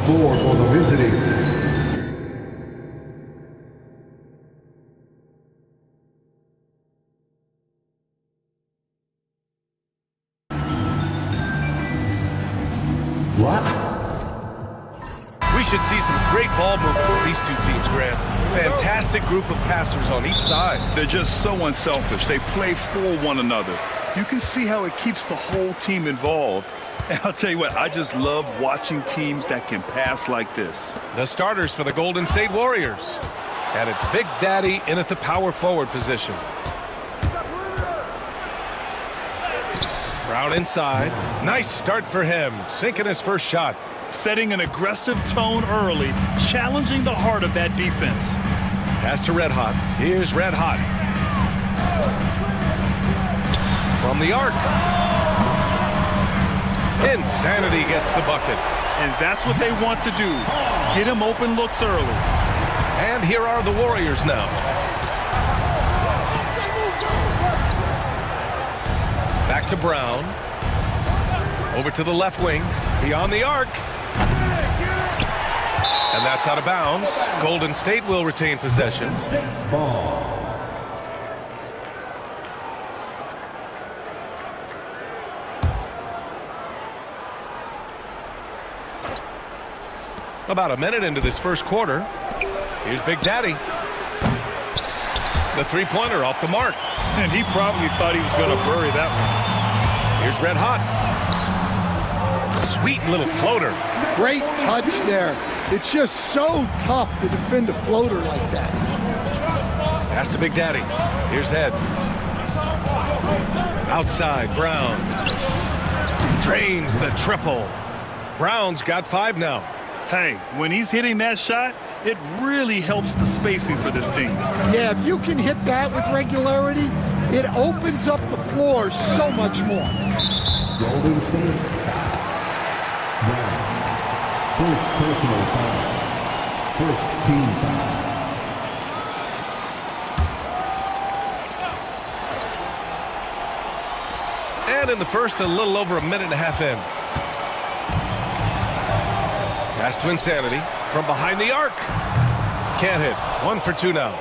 4 for the visiting. What? We should see some great ball movement from these two teams, Grant. Fantastic group of passers on each side. They're just so unselfish. They play for one another. You can see how it keeps the whole team involved. And I'll tell you what, I just love watching teams that can pass like this. The starters for the Golden State Warriors. And it's Big Daddy in at the power forward position. Brown inside. Nice start for him, sinking his first shot. Setting an aggressive tone early, challenging the heart of that defense. Pass to Red Hot. Here's Red Hot. From the arc. Insanity gets the bucket. And that's what they want to do. Get him open looks early. And here are the Warriors now. Back to Brown. Over to the left wing. Beyond the arc. And that's out of bounds. Golden State will retain possession. Ball. About a minute into this first quarter. Here's Big Daddy. The three-pointer off the mark. And he probably thought he was going to bury that one. Here's Red Hot. Sweet little floater. Great touch there. It's just so tough to defend a floater like that. Pass to Big Daddy. Here's Head. Outside, Brown. Drains the triple. Brown's got 5 now. Hey, when he's hitting that shot, it really helps the spacing for this team. Yeah, if you can hit that with regularity, it opens up the floor so much more. Golden State. Brown. First personal foul. First team foul. And in the first, a little over a minute and a half in. Pass to Insanity from behind the arc. Can't hit. 1 for 2 now.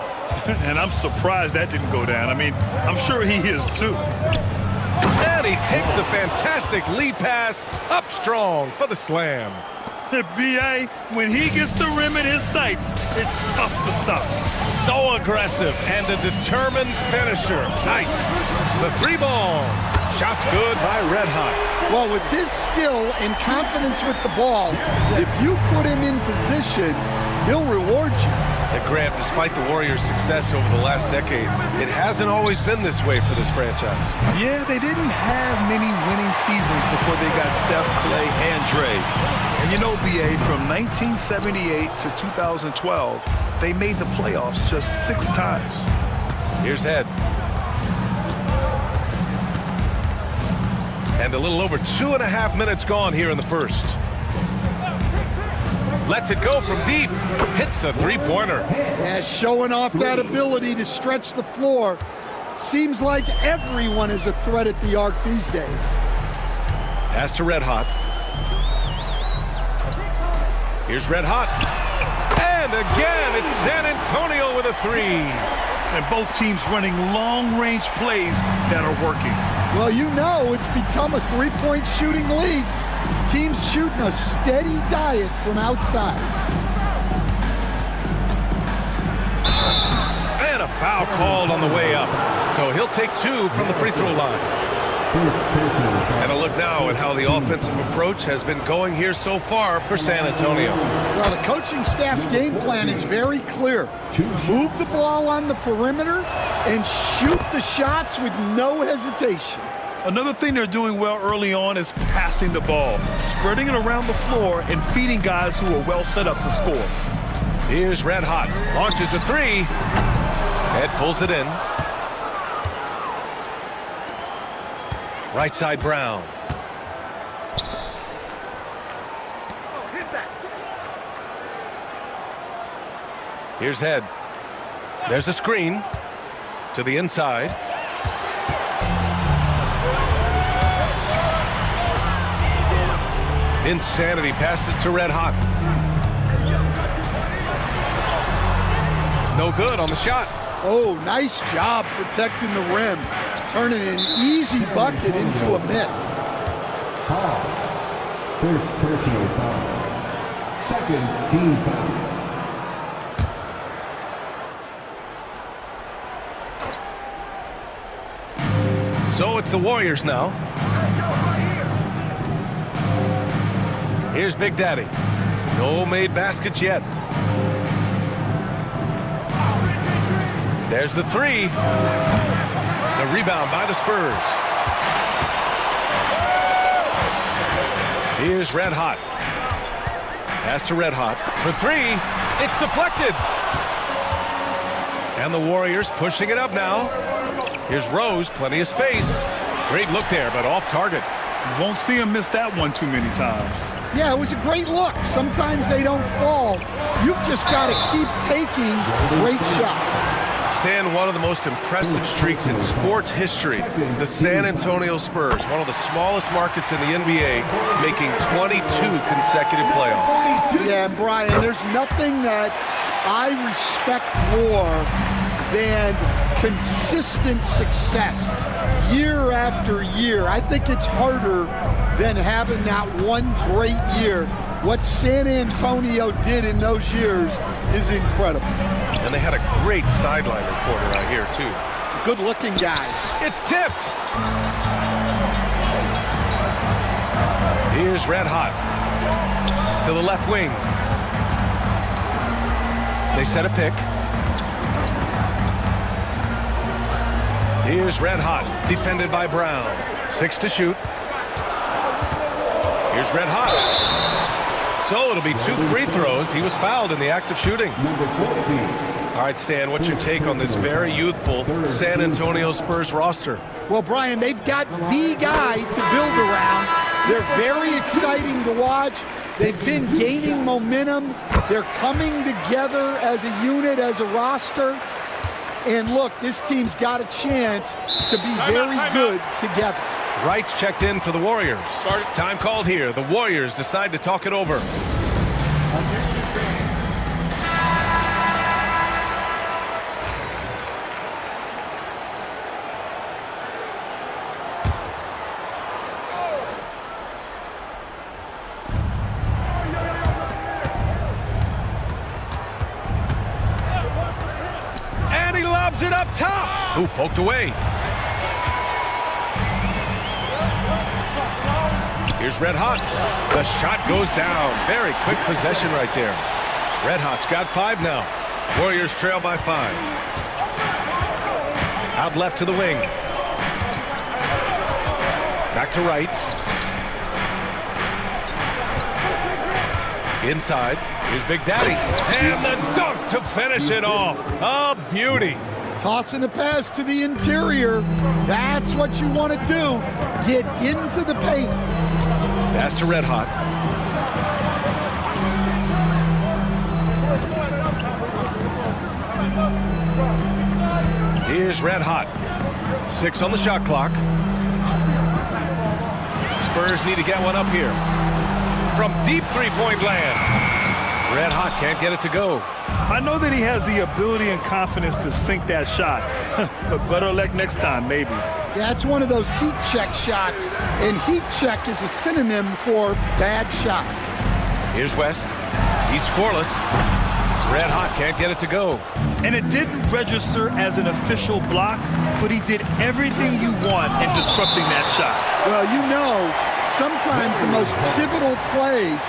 And I'm surprised that didn't go down. I mean, I'm sure he is too. And he takes the fantastic lead pass up strong for the slam. B.A., when he gets the rim in his sights, it's tough to stop. So aggressive and a determined finisher. Nice. The 3-ball. Shot's good by Red Hot. Well, with his skill and confidence with the ball, if you put him in position, he'll reward you. And Grant, despite the Warriors' success over the last decade, it hasn't always been this way for this franchise. Yeah, they didn't have many winning seasons before they got Steph, Clay, and Dre. And you know, B.A., from 1978 to 2012, they made the playoffs just 6 times. Here's Head. And a little over 2.5 minutes gone here in the first. Lets it go from deep. Hits a 3-pointer. Yeah, showing off that ability to stretch the floor. Seems like everyone is a threat at the arc these days. Pass to Red Hot. Here's Red Hot. And again, it's San Antonio with a 3. And both teams running long-range plays that are working. Well, you know it's become a 3-point shooting league. Teams shooting a steady diet from outside. And a foul called on the way up. So he'll take 2 from the free throw line. And a look now at how the offensive approach has been going here so far for San Antonio. Well, the coaching staff's game plan is very clear. Move the ball on the perimeter and shoot the shots with no hesitation. Another thing they're doing well early on is passing the ball, spreading it around the floor and feeding guys who are well set up to score. Here's Red Hot. Launches a 3. Ed pulls it in. Right side, Brown. Here's Head. There's a screen to the inside. Insanity passes to Red Hot. No good on the shot. Oh, nice job protecting the rim. Turning an easy bucket into a miss. Foul. First personal foul. Second team foul. So it's the Warriors now. Here's Big Daddy. No made baskets yet. There's the three. The rebound by the Spurs. Here's Red Hot. Pass to Red Hot for three. It's deflected. And the Warriors pushing it up now. Here's Rose, plenty of space. Great look there, but off target. You won't see him miss that one too many times. Yeah, it was a great look. Sometimes they don't fall. You've just got to keep taking great shots. Stan, one of the most impressive streaks in sports history. The San Antonio Spurs, one of the smallest markets in the NBA, making 22 consecutive playoffs. Yeah, and Brian, there's nothing that I respect more than consistent success year after year. I think it's harder than having that one great year. What San Antonio did in those years is incredible. And they had a great sideline reporter out here, too. Good-looking guys. It's tipped. Here's Red Hot to the left wing. They set a pick. Here's Red Hot, defended by Brown. 6 to shoot. Here's Red Hot. So it'll be 2 free throws. He was fouled in the act of shooting. Number 14. All right, Stan, what's your take on this very youthful San Antonio Spurs roster? Well, Brian, they've got the guy to build around. They're very exciting to watch. They've been gaining momentum. They're coming together as a unit, as a roster. And look, this team's got a chance to be very good together. Wright's checked in for the Warriors. Time called here. The Warriors decide to talk it over. And he lobs it up top. Ooh, poked away. Here's Red Hot. The shot goes down. Very quick possession right there. Red Hot's got 5 now. Warriors trail by 5. Out left to the wing. Back to right. Inside. Here's Big Daddy. And the dunk to finish it off. A beauty. Tossing a pass to the interior. That's what you want to do. Get into the paint. Pass to Red Hot. Here's Red Hot. 6 on the shot clock. Spurs need to get one up here. From deep three-point land. Red Hot can't get it to go. I know that he has the ability and confidence to sink that shot, but better luck next time, maybe. Yeah, it's one of those heat check shots, and heat check is a synonym for bad shot. Here's West. He's scoreless. Red Hot can't get it to go. And it didn't register as an official block, but he did everything you want in disrupting that shot. Well, you know, sometimes the most pivotal plays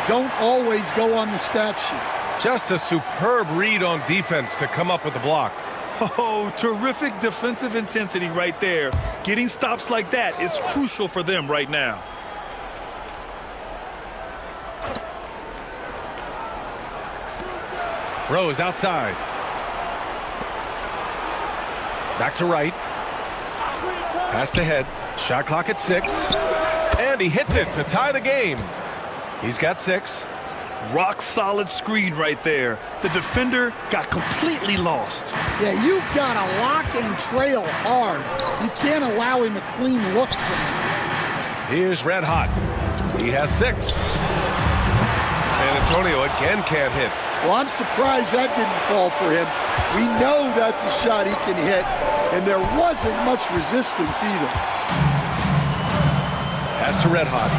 don't always go on the stat sheet. Just a superb read on defense to come up with the block. Oh, terrific defensive intensity right there. Getting stops like that is crucial for them right now. Rose outside. Back to right. Pass to head. Shot clock at 6. And he hits it to tie the game. He's got 6. Rock solid screen right there. The defender got completely lost. Yeah, you've got to lock and trail hard. You can't allow him a clean look from him. Here's Red Hot. He has 6. San Antonio again can't hit. Well, I'm surprised that didn't fall for him. We know that's a shot he can hit, and there wasn't much resistance either. Pass to Red Hot.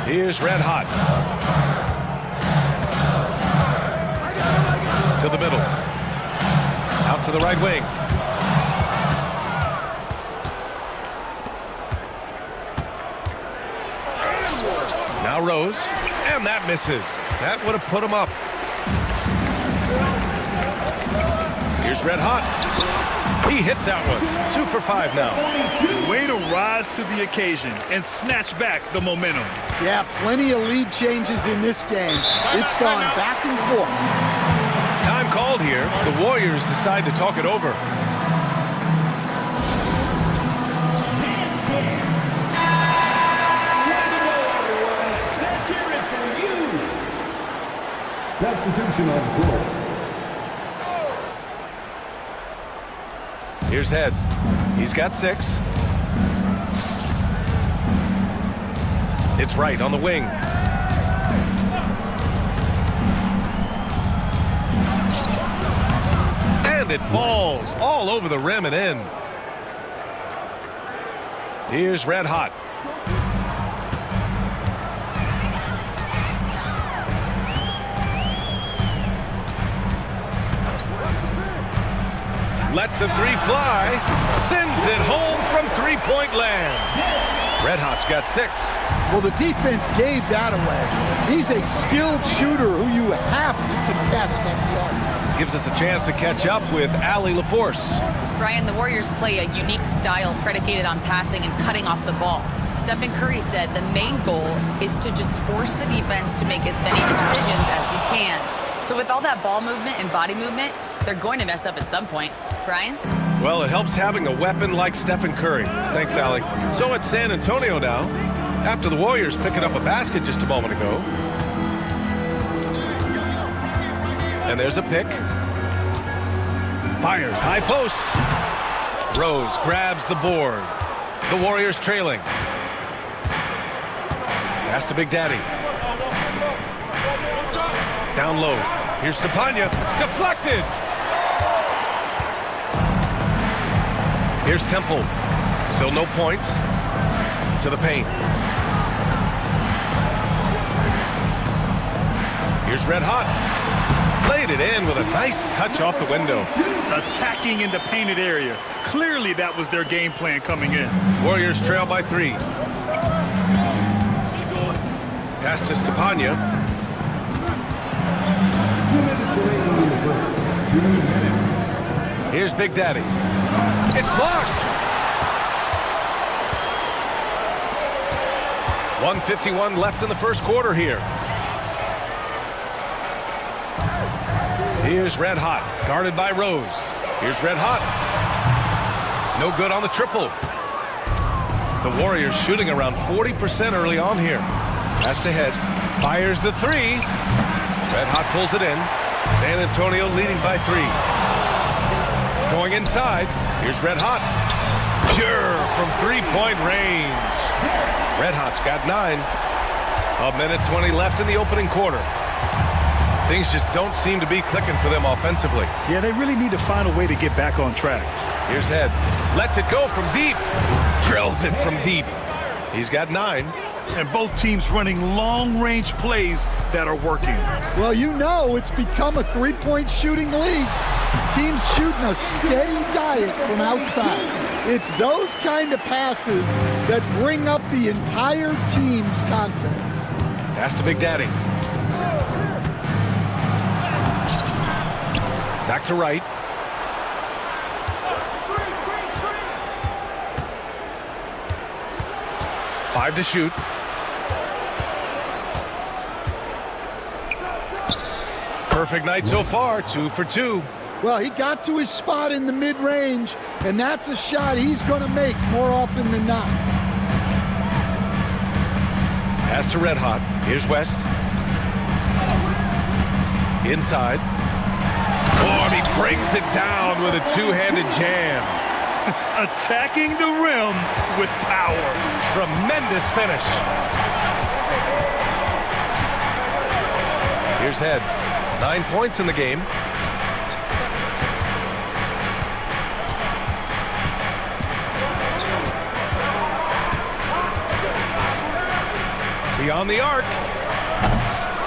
Here's Red Hot. To the middle. Out to the right wing. Now Rose, and that misses. That would have put him up. Here's Red Hot. He hits that one. 2 for 5 now. Way to rise to the occasion and snatch back the momentum. Yeah, plenty of lead changes in this game. It's gone back and forth. Time called here. The Warriors decide to talk it over. Substitution on the floor. Here's Head. He's got 6. It's right on the wing. And it falls all over the rim and in. Here's Red Hot. Lets the 3 fly, sends it home from three-point land. Red Hot's got 6. Well, the defense gave that away. He's a skilled shooter who you have to contest at the arc. Gives us a chance to catch up with Allie LaForce. Brian, the Warriors play a unique style predicated on passing and cutting off the ball. Stephen Curry said the main goal is to just force the defense to make as many decisions as you can. So with all that ball movement and body movement, they're going to mess up at some point. Brian? Well, it helps having a weapon like Stephen Curry. Thanks, Allie. So it's San Antonio now, after the Warriors picking up a basket just a moment ago. And there's a pick. Fires, high post. Rose grabs the board. The Warriors trailing. Pass to Big Daddy. Down low. Here's Stepanya. Deflected. Here's Temple. Still no points. To the paint. Here's Red Hot. Laid it in with a nice touch off the window. Attacking in the painted area. Clearly that was their game plan coming in. Warriors trail by 3. Pass to Stepanya. 2 minutes. Here's Big Daddy. It's blocked. 1:51 left in the first quarter here. Here's Red Hot, guarded by Rose. Here's Red Hot. No good on the triple. The Warriors shooting around 40% early on here. Pass to Head. Fires the 3. Red Hot pulls it in. San Antonio leading by 3. Going inside. Here's Red Hot. Pure from three-point range. Red Hot's got 9. 1:20 left in the opening quarter. Things just don't seem to be clicking for them offensively. Yeah, they really need to find a way to get back on track. Here's Head. Lets it go from deep. Drills it from deep. He's got 9. And both teams running long-range plays that are working. Well, you know it's become a three-point shooting league. Teams shooting a steady diet from outside. It's those kind of passes that bring up the entire team's confidence. Pass to Big Daddy. Back to right. Five to shoot. Perfect night so far, 2 for 2. Well, he got to his spot in the mid-range, and that's a shot he's going to make more often than not. Pass to Red Hot. Here's West. Inside. Oh, and he brings it down with a two-handed jam. Attacking the rim with power. Tremendous finish. Here's Head. 9 points in the game. Beyond the arc.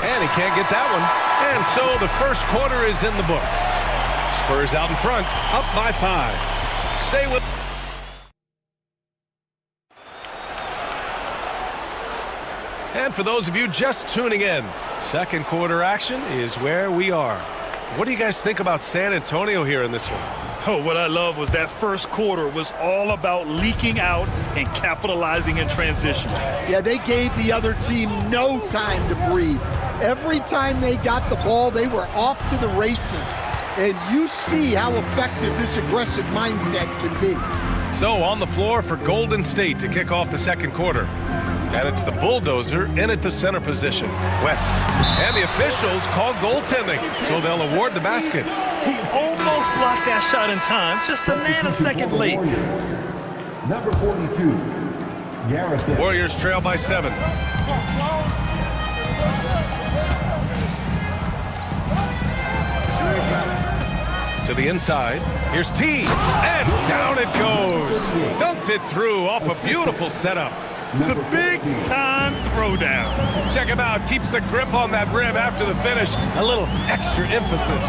And he can't get that one. And so the first quarter is in the books. Spurs out in front, up by 5. Stay with... And for those of you just tuning in, second quarter action is where we are. What do you guys think about San Antonio here in this one? Oh, what I love was that first quarter was all about leaking out and capitalizing in transition. Yeah, they gave the other team no time to breathe. Every time they got the ball, they were off to the races. And you see how effective this aggressive mindset can be. So on the floor for Golden State to kick off the second quarter. And it's the bulldozer in at the center position, West. And the officials call goaltending, so they'll award the basket. He almost blocked that shot in time, just a nanosecond late. Number 42, Garrison. Warriors trail by 7. To the inside. Here's T. And down it goes. Dunked it through off a beautiful setup. The big-time throwdown. Check him out. Keeps the grip on that rim after the finish. A little extra emphasis.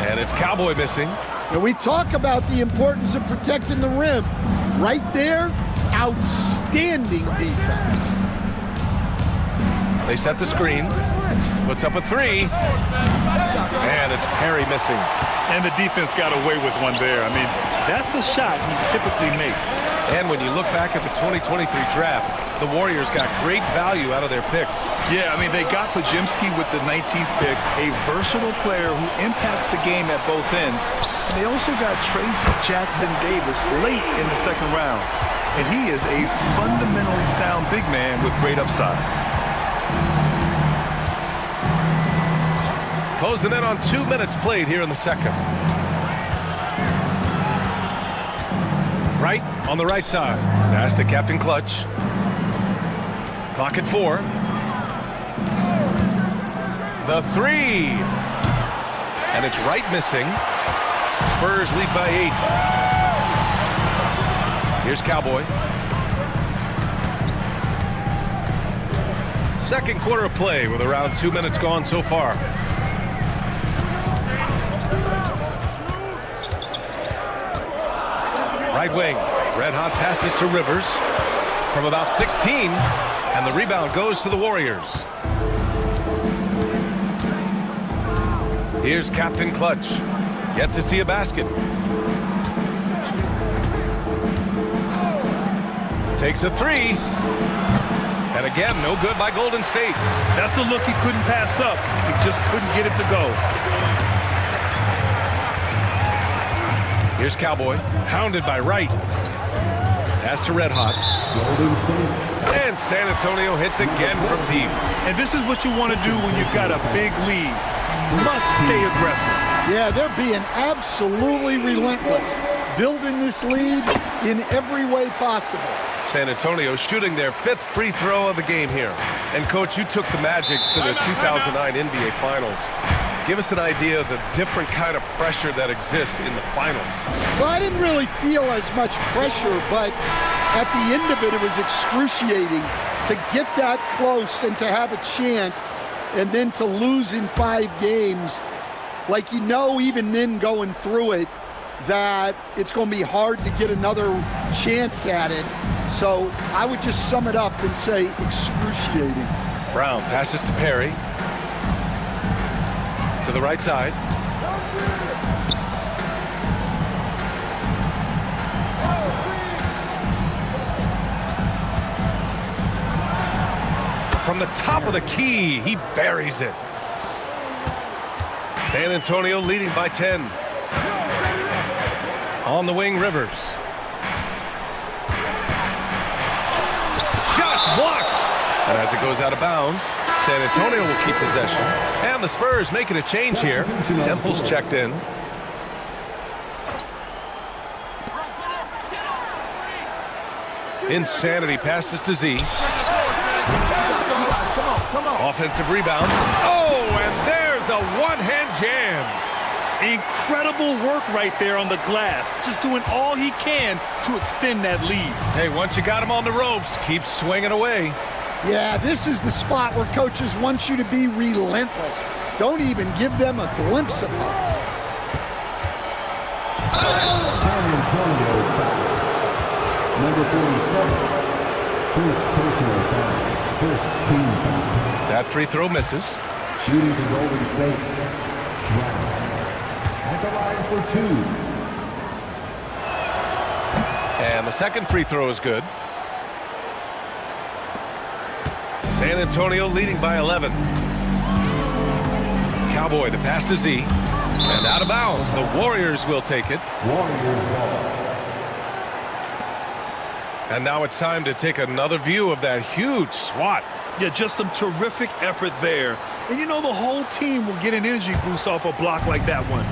And it's Cowboy missing. And we talk about the importance of protecting the rim. Right there, outstanding defense. They set the screen. Puts up a 3. And it's Perry missing. And the defense got away with one there. I mean, that's a shot he typically makes. And when you look back at the 2023 draft, the Warriors got great value out of their picks. Yeah, I mean, they got Pajimski with the 19th pick, a versatile player who impacts the game at both ends. And they also got Trace Jackson-Davis late in the second round. And he is a fundamentally sound big man with great upside. Close the net on 2 minutes played here in the second. Right on the right side. Pass to Captain Clutch. Clock at 4. The 3. And it's right missing. Spurs lead by 8. Here's Cowboy. Second quarter of play with around 2 minutes gone so far. Right wing, red hot passes to Rivers from about 16, and the rebound goes to the Warriors. Here's Captain Clutch, yet to see a basket. Takes a 3, and again, no good by Golden State. That's a look he couldn't pass up. He just couldn't get it to go. Here's Cowboy, hounded by Wright. Pass to Red Hot. And San Antonio hits again from deep. And this is what you want to do when you've got a big lead. Must stay aggressive. Yeah, they're being absolutely relentless, building this lead in every way possible. San Antonio shooting their 5th free throw of the game here. And Coach, you took the Magic to the 2009 NBA Finals. Give us an idea of the different kind of pressure that exists in the finals. Well, I didn't really feel as much pressure, but at the end of it, it was excruciating to get that close and to have a chance and then to lose in 5 games. Like, you know, even then going through it, that it's going to be hard to get another chance at it. So I would just sum it up and say excruciating. Brown passes to Perry. To the right side. From the top of the key, he buries it. San Antonio leading by 10. On the wing, Rivers. Shot blocked. And as it goes out of bounds, San Antonio will keep possession. And the Spurs making a change here. Temple's checked in. Insanity passes to Z. Offensive rebound. Oh, and there's a one-hand jam. Incredible work right there on the glass. Just doing all he can to extend that lead. Hey, once you got him on the ropes, keep swinging away. Yeah, this is the spot where coaches want you to be relentless. Don't even give them a glimpse of hope. San Antonio foul. Number 47. First personal foul. First team foul. That free throw misses. Shooting for Golden State. Brown. At the line for 2. And the second free throw is good. San Antonio leading by 11. Cowboy, the pass to Z. And out of bounds. The Warriors will take it. Warriors ball. And now it's time to take another view of that huge swat. Yeah, just some terrific effort there. And you know the whole team will get an energy boost off a block like that one.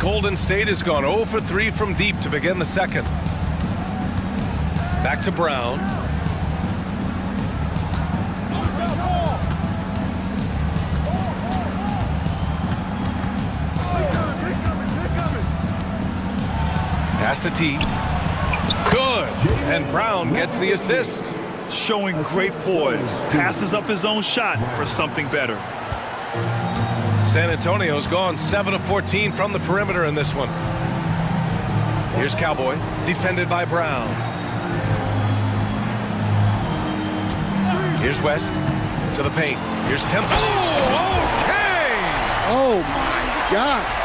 Golden State has gone 0 for 3 from deep to begin the second. Back to Brown. Pass to T. Good. And Brown gets the assist. Showing great poise. Passes up his own shot for something better. San Antonio's gone 7 of 14 from the perimeter in this one. Here's Cowboy, defended by Brown. Here's West to the paint. Here's Temple. Oh, okay! Oh, my gosh.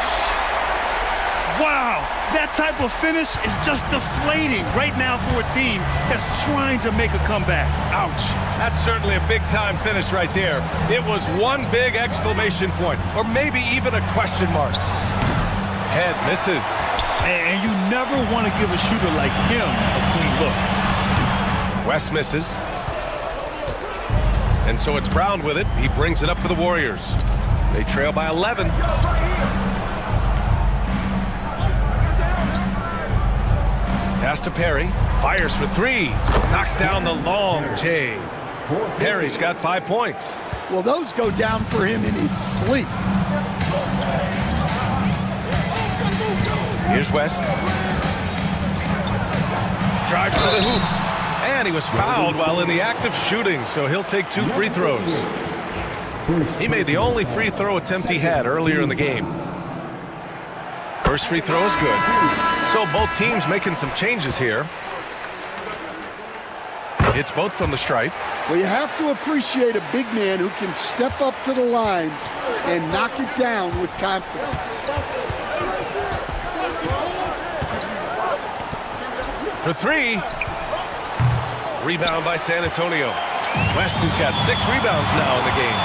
Wow, that type of finish is just deflating right now for a team that's trying to make a comeback. Ouch. That's certainly a big-time finish right there. It was one big exclamation point, or maybe even a question mark. Head misses. And you never want to give a shooter like him a clean look. West misses. And so it's Brown with it. He brings it up for the Warriors. They trail by 11. Pass to Perry. Fires for 3. Knocks down the long J. Perry's got 5 points. Well, those go down for him in his sleep. Here's West. Drives to the hoop. And he was fouled while in the act of shooting, so he'll take 2 free throws. He made the only free throw attempt he had earlier in the game. First free throw is good. So both teams making some changes here. It's both from the stripe. Well, you have to appreciate a big man who can step up to the line and knock it down with confidence. For 3. Rebound by San Antonio. West, who's got 6 rebounds now in the game.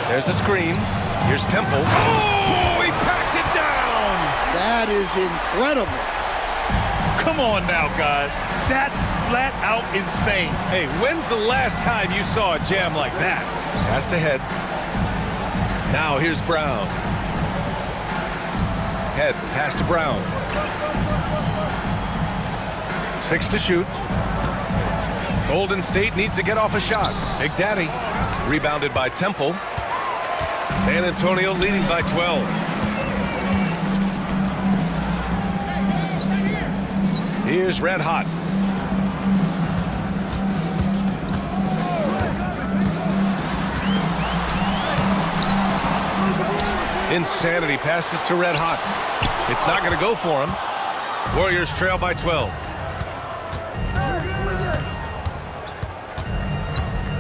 There's a screen. Here's Temple. Oh, he packs it down! That is incredible. Come on now, guys. That's flat out insane. Hey, when's the last time you saw a jam like that? Pass to Head. Now here's Brown. Head, pass to Brown. 6 to shoot. Golden State needs to get off a shot. Big Daddy. Rebounded by Temple. San Antonio leading by 12. Here's Red Hot. Insanity passes to Red Hot. It's not going to go for him. Warriors trail by 12.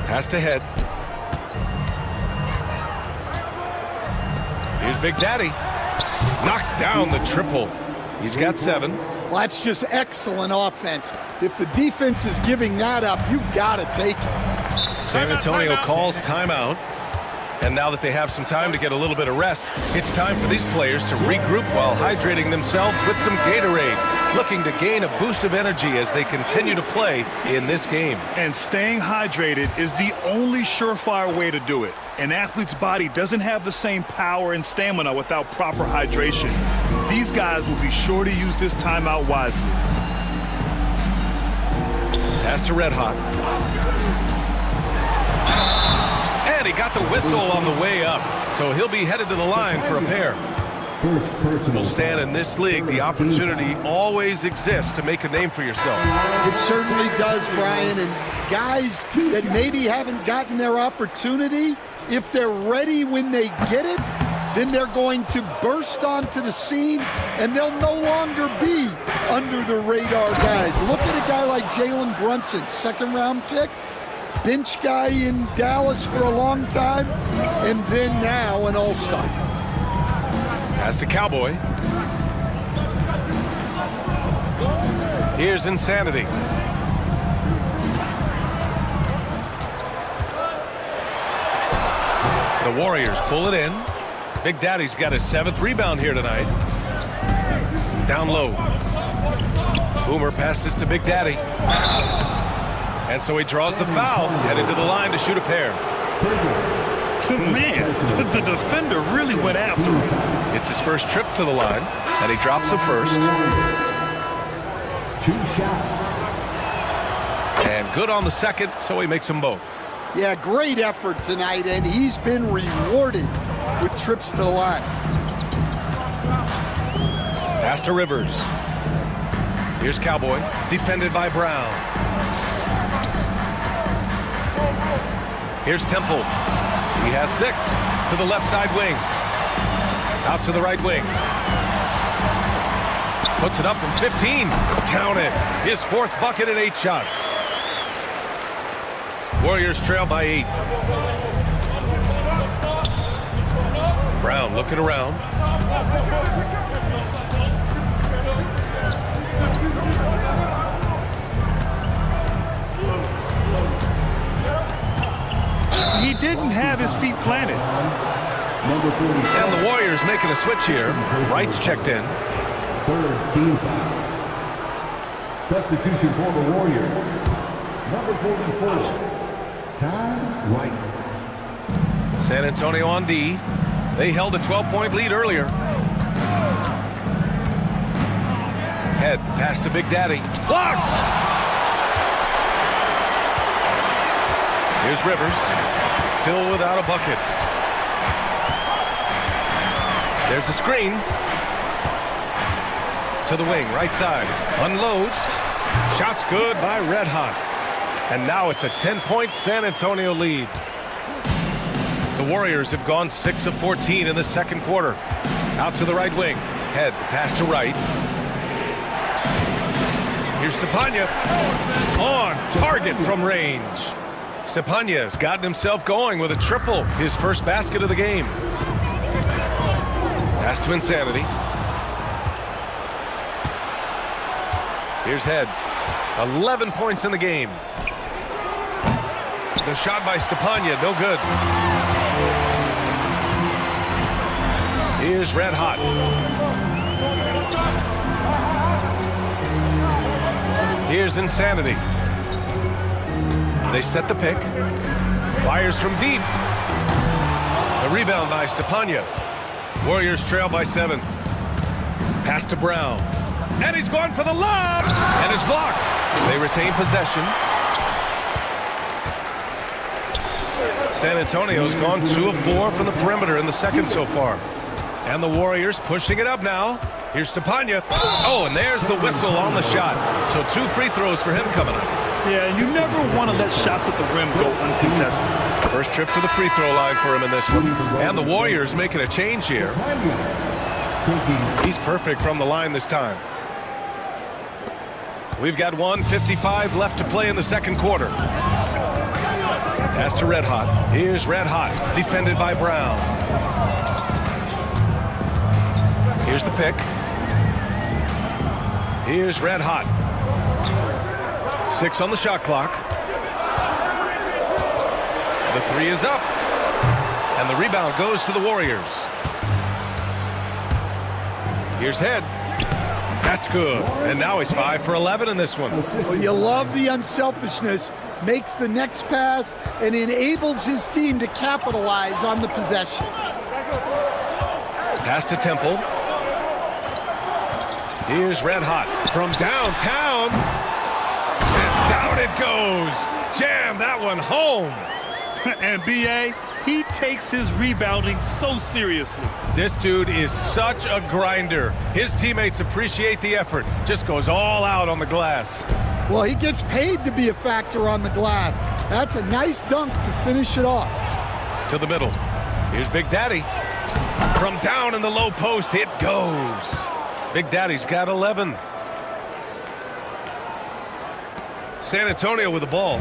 Pass to Head. Here's Big Daddy. Knocks down the triple. He's got 7. Well, that's just excellent offense. If the defense is giving that up, you've got to take it. San Antonio calls timeout. And now that they have some time to get a little bit of rest, it's time for these players to regroup while hydrating themselves with some Gatorade, looking to gain a boost of energy as they continue to play in this game. And staying hydrated is the only surefire way to do it. An athlete's body doesn't have the same power and stamina without proper hydration. These guys will be sure to use this timeout wisely. Pass to Red Hot. And he got the whistle on the way up, so he'll be headed to the line for a pair. First personal. Well, Stan, in this league, the opportunity always exists to make a name for yourself. It certainly does, Brian. And guys that maybe haven't gotten their opportunity, if they're ready when they get it, then they're going to burst onto the scene, and they'll no longer be under the radar guys. Look at a guy like Jalen Brunson, second-round pick, bench guy in Dallas for a long time, and then now an all-star. Pass to Cowboy. Here's Insanity. The Warriors pull it in. Big Daddy's got his 7th rebound here tonight. Down low. Boomer passes to Big Daddy. And so he draws the foul, headed to the line to shoot a pair. Man, the defender really went after him. It's his first trip to the line, and he drops the first. 2 shots. And good on the second, so he makes them both. Yeah, great effort tonight, and he's been rewarded with trips to the line. Pass to Rivers. Here's Cowboy, defended by Brown. Here's Temple. He has 6 to the left side wing. Out to the right wing. Puts it up from 15. Count it. His 4th bucket in 8 shots. Warriors trail by 8. Brown looking around. He didn't have his feet planted. Number 40. And the Warriors making a switch here. Wright's checked in. 3rd team foul. Substitution for the Warriors. Number 44. Time Wright. San Antonio on D. They held a 12-point lead earlier. Head pass to Big Daddy. Blocked! Here's Rivers. Still without a bucket. There's a screen. To the wing, right side. Unloads. Shot's good by Red Hot. And now it's a 10-point San Antonio lead. The Warriors have gone 6 of 14 in the second quarter. Out to the right wing. Head, pass to right. Here's Stepanya. On target from range. Stepanya's gotten himself going with a triple. His first basket of the game. Pass to Insanity. Here's Head. 11 points in the game. The shot by Stepanya, no good. Here's Red Hot. Here's Insanity. They set the pick. Fires from deep. The rebound by Stepanya. Warriors trail by 7. Pass to Brown. And he's going for the lob! And is blocked. They retain possession. San Antonio's gone 2 of 4 from the perimeter in the second so far. And the Warriors pushing it up now. Here's Stepanya. Oh, and there's the whistle on the shot. So 2 free throws for him coming up. Yeah, you never want to let shots at the rim go uncontested. First trip to the free throw line for him in this one. And the Warriors making a change here. He's perfect from the line this time. We've got 1:55 left to play in the second quarter. Pass to Red Hot. Here's Red Hot, defended by Brown. Here's the pick. Here's Red Hot. 6 on the shot clock. The 3 is up. And the rebound goes to the Warriors. Here's Head. That's good. And now he's 5 for 11 in this one. Well, you love the unselfishness. Makes the next pass and enables his team to capitalize on the possession. Pass to Temple. Here's Red Hot from downtown. And down it goes. Jam that one home. And B.A., he takes his rebounding so seriously. This dude is such a grinder. His teammates appreciate the effort. Just goes all out on the glass. Well, he gets paid to be a factor on the glass. That's a nice dunk to finish it off. To the middle. Here's Big Daddy. From down in the low post, it goes. Big Daddy's got 11. San Antonio with the ball.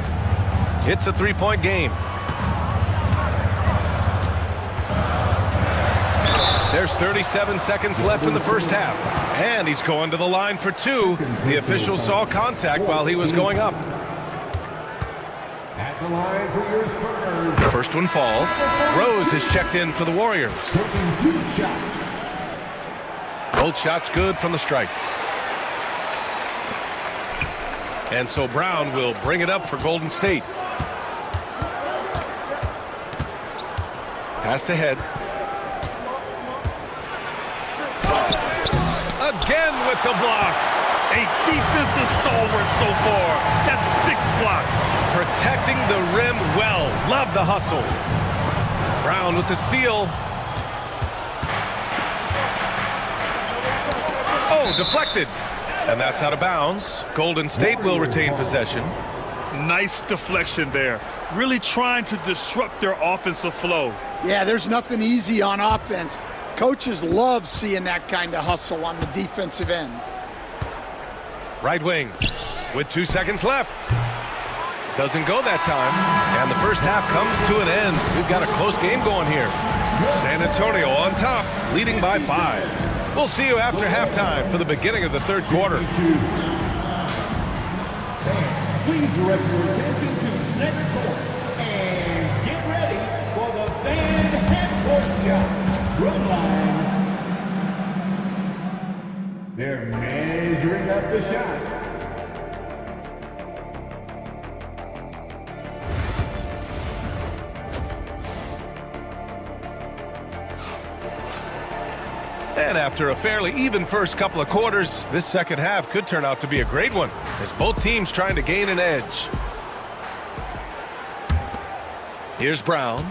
It's a three-point game. There's 37 seconds left in the first half. And he's going to the line for two. The official saw contact while he was going up. At the line for your Spurs. First one falls. Rose is checked in for the Warriors. Taking 2 shots. Both shots good from the stripe. And so Brown will bring it up for Golden State. Passed ahead. Again with the block. A defensive stalwart so far. That's 6 blocks. Protecting the rim well. Love the hustle. Brown with the steal. Oh, deflected. And that's out of bounds. Golden State will retain possession. Nice deflection there. Really trying to disrupt their offensive flow. Yeah, there's nothing easy on offense. Coaches love seeing that kind of hustle on the defensive end. Right wing with 2 seconds left. Doesn't go that time. And the first half comes to an end. We've got a close game going here. San Antonio on top, leading by 5. We'll see you after halftime for the beginning of the third quarter. Please direct your attention to center court and get ready for the fan half-court shot. Drum line. They're measuring up the shot. And after a fairly even first couple of quarters, this second half could turn out to be a great one, as both teams trying to gain an edge. Here's Brown.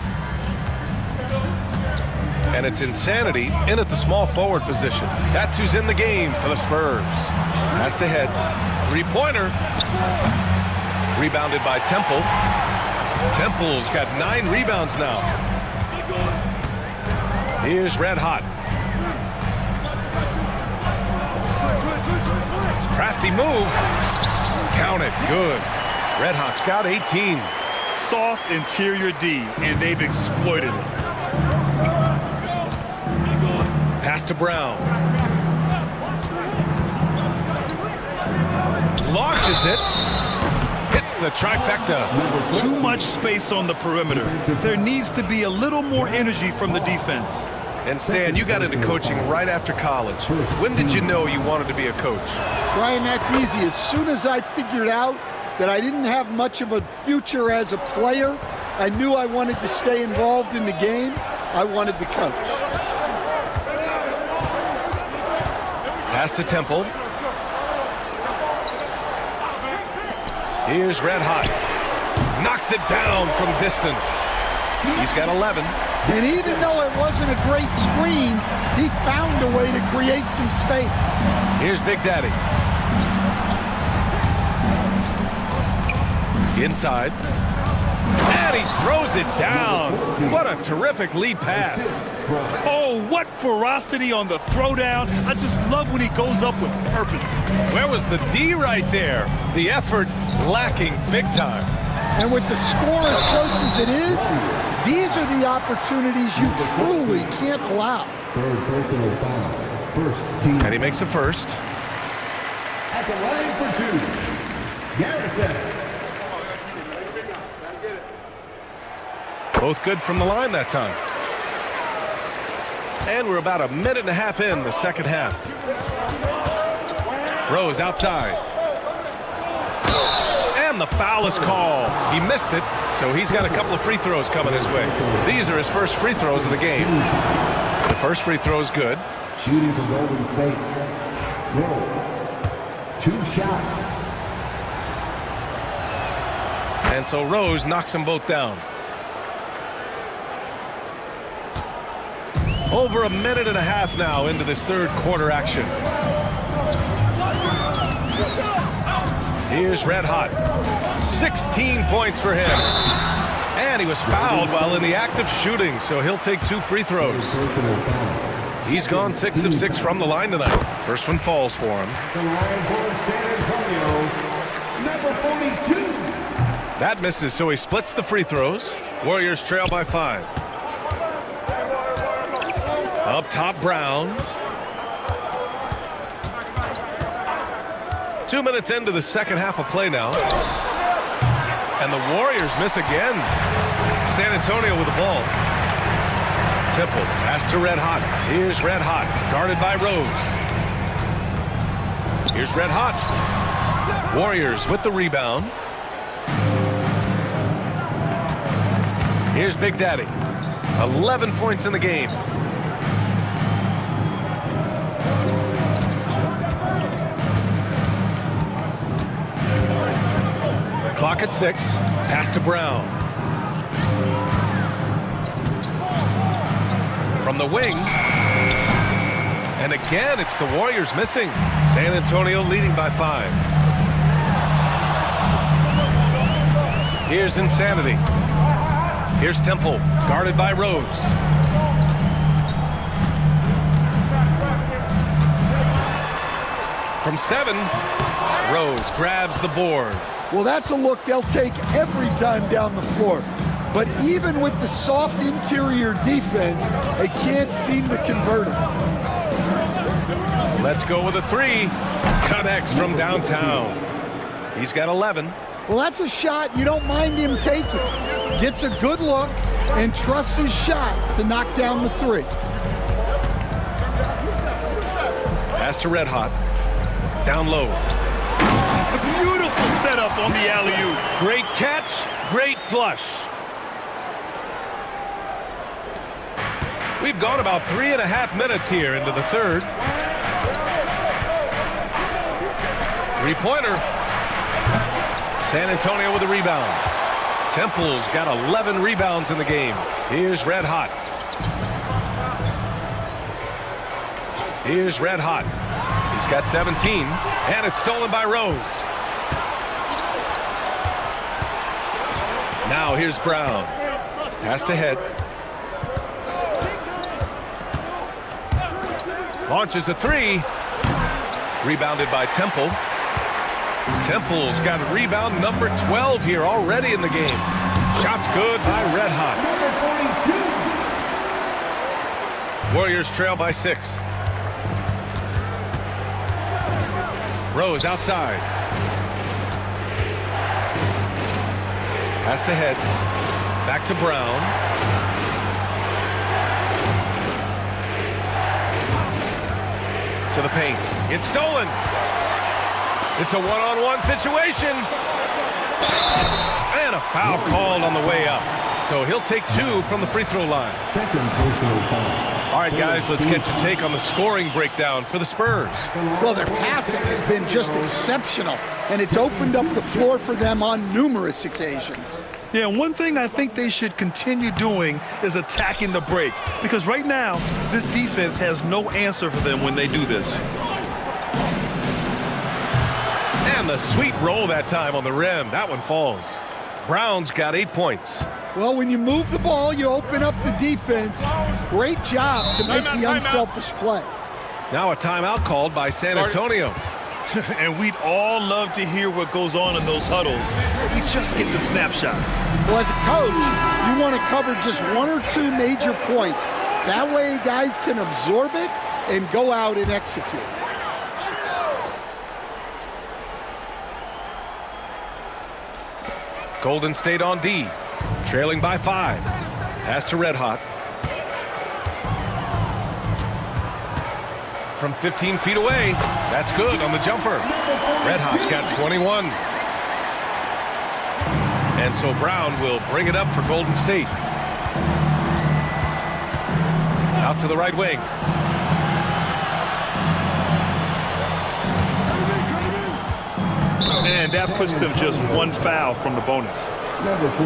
And it's Insanity in at the small forward position. That's who's in the game for the Spurs. Pass to head. Three-pointer. Rebounded by Temple. Temple's got 9 rebounds now. Here's Red Hot. Crafty move. Count it. Good. Red Hot's got 18. Soft interior D, and they've exploited it. Pass to Brown. Launches it. Hits the trifecta. Too much space on the perimeter. There needs to be a little more energy from the defense. And Stan, you got into coaching right after college. When did you know you wanted to be a coach? Brian, that's easy. As soon as I figured out that I didn't have much of a future as a player, I knew I wanted to stay involved in the game. I wanted to coach. Pass to Temple. Here's Red Hot. Knocks it down from distance. He's got 11. And even though it wasn't a great screen, he found a way to create some space. Here's Big Daddy. Inside. And he throws it down. What a terrific lead pass. Oh, what ferocity on the throwdown. I just love when he goes up with purpose. Where was the D right there? The effort lacking big time. And with the score as close as it is, these are the opportunities you truly can't allow. Third personal foul. First team. And he makes a first. At the line for 2. Garrison. Both good from the line that time. And we're about a minute and a half in the second half. Rose outside. And the foul is called. He missed it, so he's got a couple of free throws coming his way. These are his first free throws of the game. The first free throw is good. Shooting for Golden State. Rose, 2 shots. And so Rose knocks them both down. Over a minute and a half now into this third quarter action. Here's Red Hot. 16 points for him. And he was fouled while in the act of shooting, so he'll take 2 free throws. He's gone 6 of 6 from the line tonight. First one falls for him. The line for San Antonio, number 42. That misses, so he splits the free throws. Warriors trail by 5. Up top, Brown. 2 minutes into the second half of play now. And the Warriors miss again. San Antonio with the ball. Temple, pass to Red Hot. Here's Red Hot, guarded by Rose. Here's Red Hot. Warriors with the rebound. Here's Big Daddy. 11 points in the game. Clock at 6. Pass to Brown. From the wing. And again, it's the Warriors missing. San Antonio leading by 5. Here's Insanity. Here's Temple, guarded by Rose. From 7, Rose grabs the board. Well, that's a look they'll take every time down the floor. But even with the soft interior defense, they can't seem to convert it. Let's go with a 3. Connects from downtown. He's got 11. Well, that's a shot you don't mind him taking. Gets a good look and trusts his shot to knock down the 3. Pass to Red Hot. Down low. A beautiful setup on the alley-oop. Great catch, great flush. We've gone about 3.5 minutes here into the third. 3-pointer. San Antonio with a rebound. Temple's got 11 rebounds in the game. Here's Red Hot. Here's Red Hot. He's got 17, and it's stolen by Rose. Now here's Brown. Pass to Head. Launches a 3. Rebounded by Temple. Temple's got rebound number 12 here already in the game. Shots good by Red Hot. Warriors trail by 6. Rose outside. Pass to Head. Back to Brown. To the paint. It's stolen. It's a one-on-one situation. And a foul called on the way up. So he'll take 2 from the free throw line. Second personal foul. All right, guys, let's get your take on the scoring breakdown for the Spurs. Well, their passing has been just exceptional, and it's opened up the floor for them on numerous occasions. Yeah, and one thing I think they should continue doing is attacking the break. Because right now, this defense has no answer for them when they do this. And the sweet roll that time on the rim. That one falls. Brown's got 8 points. Well, when you move the ball, you open up the defense. Great job to make the unselfish play. Now a timeout called by San Antonio. And we'd all love to hear what goes on in those huddles. We just get the snapshots. Well, as a coach, you want to cover just 1 or 2 major points. That way, guys can absorb it and go out and execute. Golden State on D, trailing by 5. Pass to Red Hot. From 15 feet away, that's good on the jumper. Red Hot's got 21. And so Brown will bring it up for Golden State. Out to the right wing. And that puts them just one foul from the bonus. Number 42.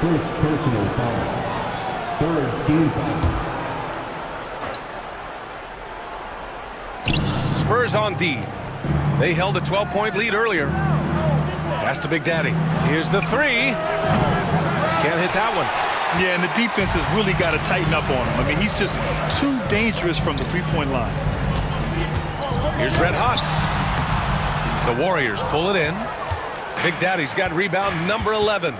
First personal foul. Third team foul. Spurs on D. They held a 12-point lead earlier. Pass to Big Daddy. Here's the three. Can't hit that one. Yeah, and the defense has really got to tighten up on him. I mean, he's just too dangerous from the three-point line. Here's Red Hot. The Warriors pull it in. Big Daddy's got rebound number 11.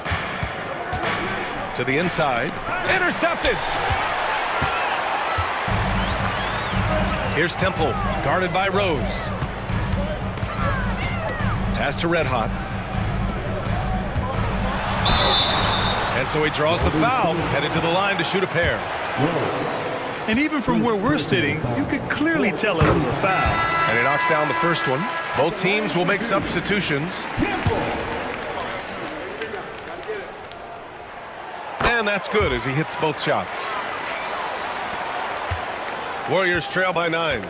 To the inside. Intercepted. Here's Temple, guarded by Rose. Pass to Red Hot. And so he draws the foul, headed to the line to shoot a pair. And even from where we're sitting, you could clearly tell it was a foul. And he knocks down the first one. Both teams will make substitutions. And that's good as he hits both shots. Warriors trail by 9.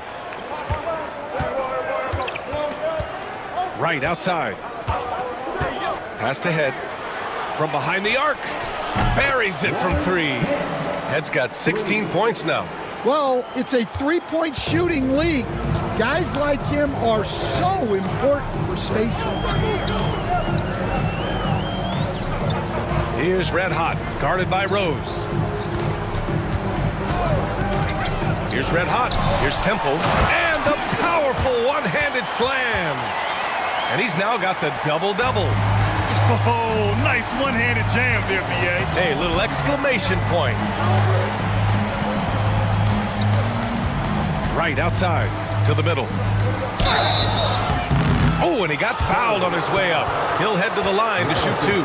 Right outside. Pass to Head. From behind the arc. Buries it from 3. Head's got 16 points now. Well, it's a three-point shooting league. Guys like him are so important for spacing. Here's Red Hot, guarded by Rose. Here's Red Hot. Here's Temple. And the powerful one-handed slam. And he's now got the double-double. Oh, nice one-handed jam there, B.A. Hey, little exclamation point. Right outside to the middle. Oh, and he got fouled on his way up. He'll head to the line to shoot 2.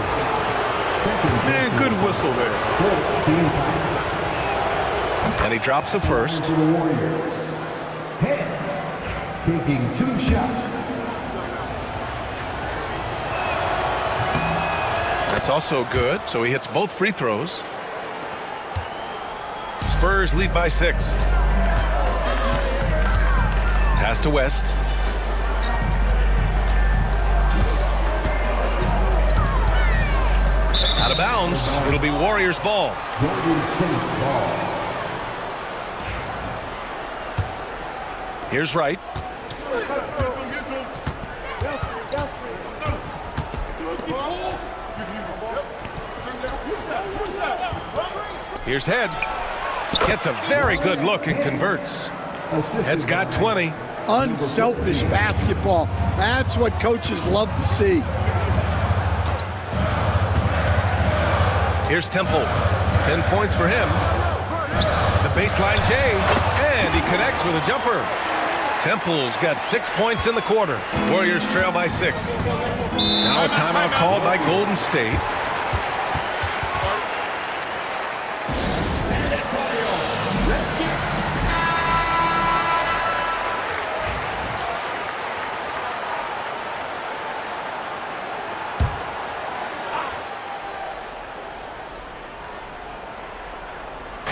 Man, good whistle there. And he drops a first. For the Warriors. Head taking 2 shots. That's also good, so he hits both free throws. Spurs lead by 6. Pass to West. Out of bounds. It'll be Warriors ball. Golden State ball. Here's Wright. Here's Head. Gets a very good look and converts. Head's got 20. Unselfish basketball. That's what coaches love to see. Here's Temple. 10 points for him. The baseline J. And he connects with a jumper. Temple's got 6 points in the quarter. Warriors trail by 6. Now a timeout called by Golden State.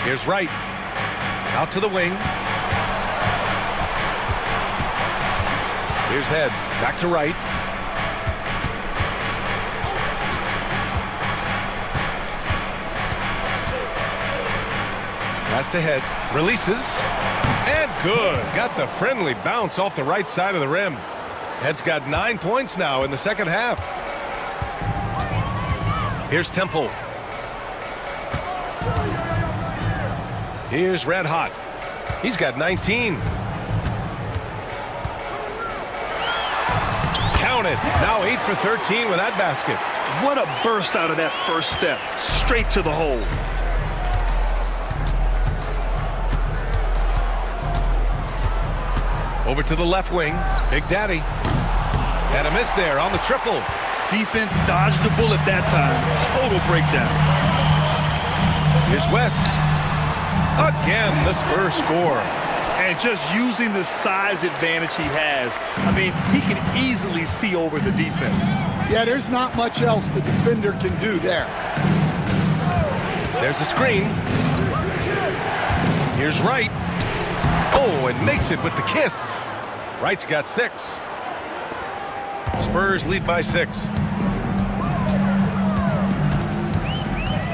Here's Wright. Out to the wing. Here's Head. Back to Wright. Pass to Head. Releases. And good. Got the friendly bounce off the right side of the rim. Head's got 9 points now in the second half. Here's Temple. Here's Red Hot. He's got 19. Counted. Now 8 for 13 with that basket. What a burst out of that first step. Straight to the hole. Over to the left wing. Big Daddy. And a miss there on the triple. Defense dodged the bullet that time. Total breakdown. Here's West. Again, the Spurs score. And just using the size advantage he has, I mean, he can easily see over the defense. Yeah, there's not much else the defender can do there. There's a screen. Here's Wright. Oh, and makes it with the kiss. Wright's got 6. Spurs lead by 6.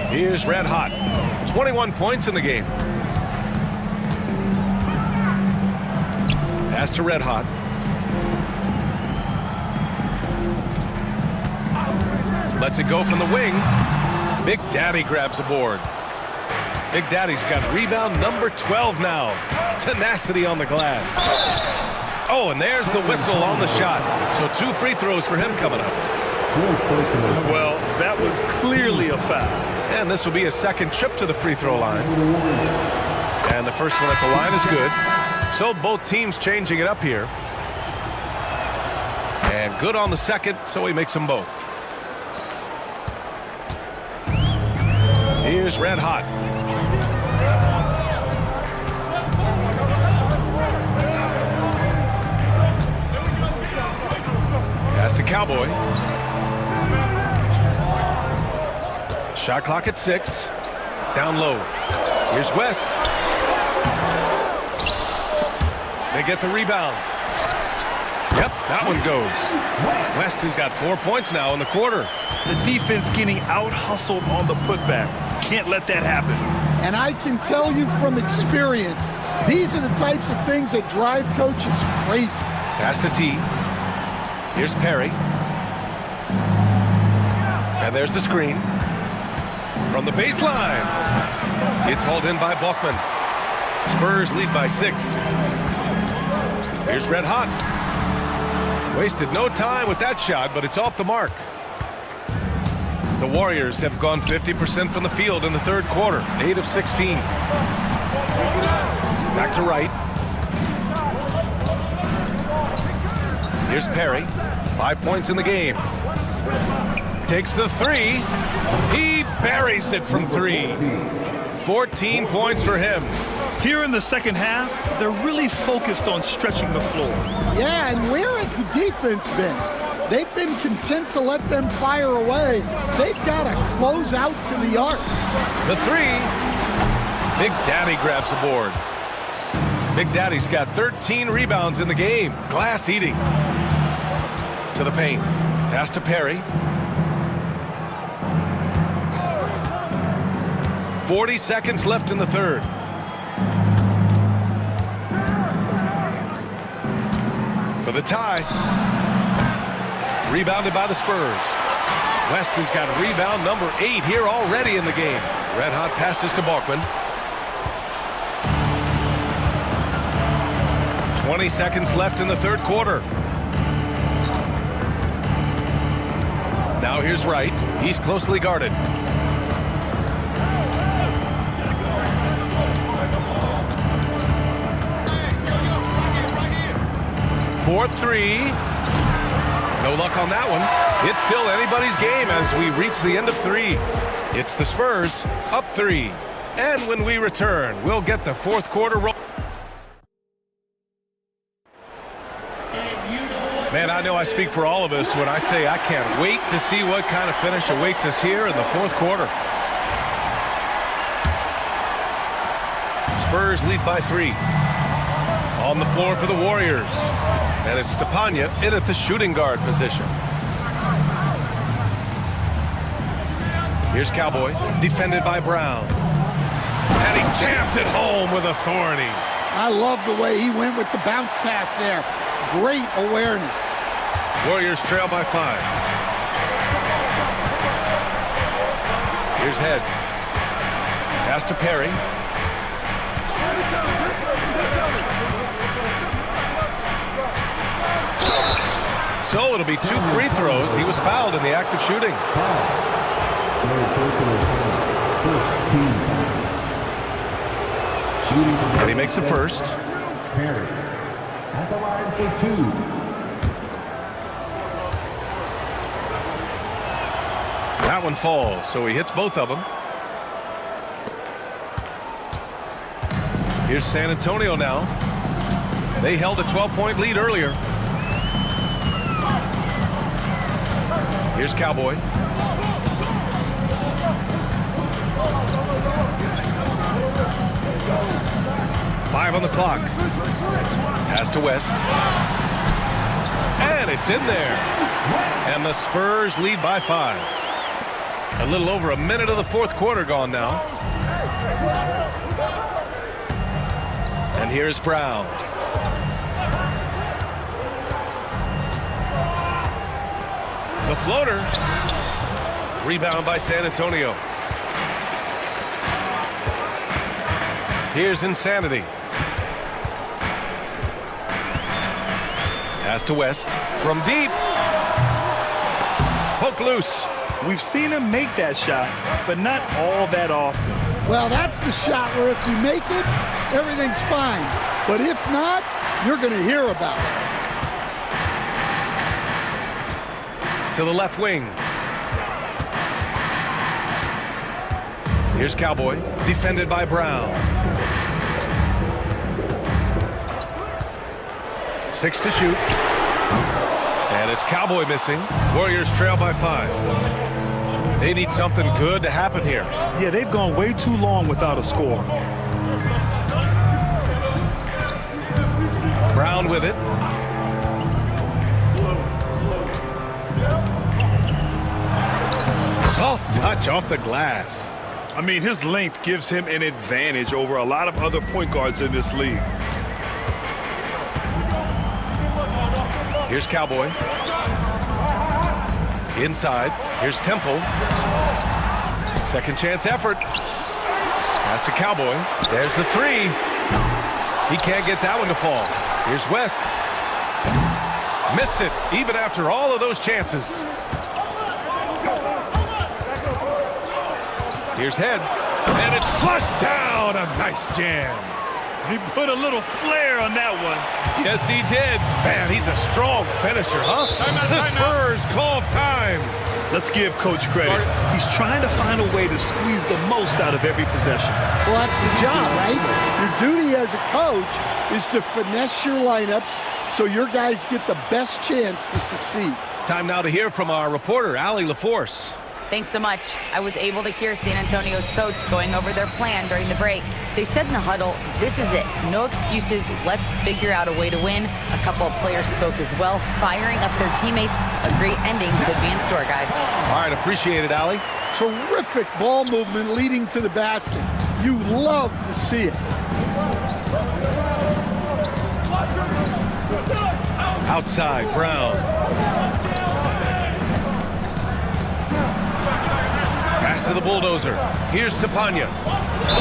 Here's Red Hot. 21 points in the game. Pass to Red Hot. Lets it go from the wing. Big Daddy grabs a board. Big Daddy's got rebound number 12 now. Tenacity on the glass. Oh, and there's the whistle on the shot. So 2 free throws for him coming up. Well, that was clearly a foul. And this will be a second trip to the free throw line. And the first one at the line is good. So both teams changing it up here. And good on the second, so he makes them both. Here's Red Hot. Pass to Cowboy. Shot clock at 6. Down low. Here's West. They get the rebound. Yep, that one goes. West has got 4 points now in the quarter. The defense getting out-hustled on the putback. Can't let that happen. And I can tell you from experience, these are the types of things that drive coaches crazy. Pass to T. Here's Perry. And there's the screen. From the baseline. It's hauled in by Buckman. Spurs lead by 6. Here's Red Hot. Wasted no time with that shot, but it's off the mark. The Warriors have gone 50% from the field in the third quarter. 8 of 16. Back to Wright. Here's Perry. 5 points in the game. Takes the 3. He buries it from 3. 14 points for him. Here in the second half, they're really focused on stretching the floor. Yeah, and where has the defense been? They've been content to let them fire away. They've got to close out to the arc. The 3. Big Daddy grabs a board. Big Daddy's got 13 rebounds in the game. Glass eating. To the paint. Pass to Perry. 40 seconds left in the third. For the tie. Rebounded by the Spurs. West has got rebound number 8 here already in the game. Red Hot passes to Balkman. 20 seconds left in the third quarter. Now here's Wright. He's closely guarded. For 3. No luck on that one. It's still anybody's game as we reach the end of 3. It's the Spurs up 3. And when we return, we'll get the fourth quarter roll. Man, I know I speak for all of us when I say I can't wait to see what kind of finish awaits us here in the fourth quarter. Spurs lead by 3. On the floor for the Warriors. And it's Stepanya in at the shooting guard position. Here's Cowboy, defended by Brown. And he jams it home with authority. I love the way he went with the bounce pass there. Great awareness. Warriors trail by 5. Here's Head. Pass to Perry. So it'll be 2 free throws. He was fouled in the act of shooting. And he makes the first. Perry at the line for 2. That one falls, so he hits both of them. Here's San Antonio now. They held a 12-point lead earlier. Here's Cowboy. Five on the clock. Pass to West. And it's in there. And the Spurs lead by 5. A little over a minute of the fourth quarter gone now. And here's Brown. The floater. Rebound by San Antonio. Here's Insanity. Pass to West. From deep. Poke loose. We've seen him make that shot, but not all that often. Well, that's the shot where if you make it, everything's fine. But if not, you're going to hear about it. To the left wing. Here's Cowboy, defended by Brown. 6 to shoot. And it's Cowboy missing. Warriors trail by 5. They need something good to happen here. Yeah, they've gone way too long without a score. Brown with it. Soft touch off the glass. I mean, his length gives him an advantage over a lot of other point guards in this league. Here's Cowboy. Inside. Here's Temple. Second chance effort. Pass to Cowboy. There's the 3. He can't get that one to fall. Here's West. Missed it, even after all of those chances. Here's Head. And it's flushed down. A nice jam. He put a little flair on that one. Yes, he did. Man, he's a strong finisher, huh? The Spurs call time. Let's give Coach credit. He's trying to find a way to squeeze the most out of every possession. Well, that's the job, right? Your duty as a coach is to finesse your lineups so your guys get the best chance to succeed. Time now to hear from our reporter, Allie LaForce. Thanks so much. I was able to hear San Antonio's coach going over their plan during the break. They said in the huddle, this is it. No excuses. Let's figure out a way to win. A couple of players spoke as well, firing up their teammates. A great ending could be in store, guys. All right, appreciate it, Allie. Terrific ball movement leading to the basket. You love to see it. Outside, Brown. Pass to the bulldozer. Here's Tapanya.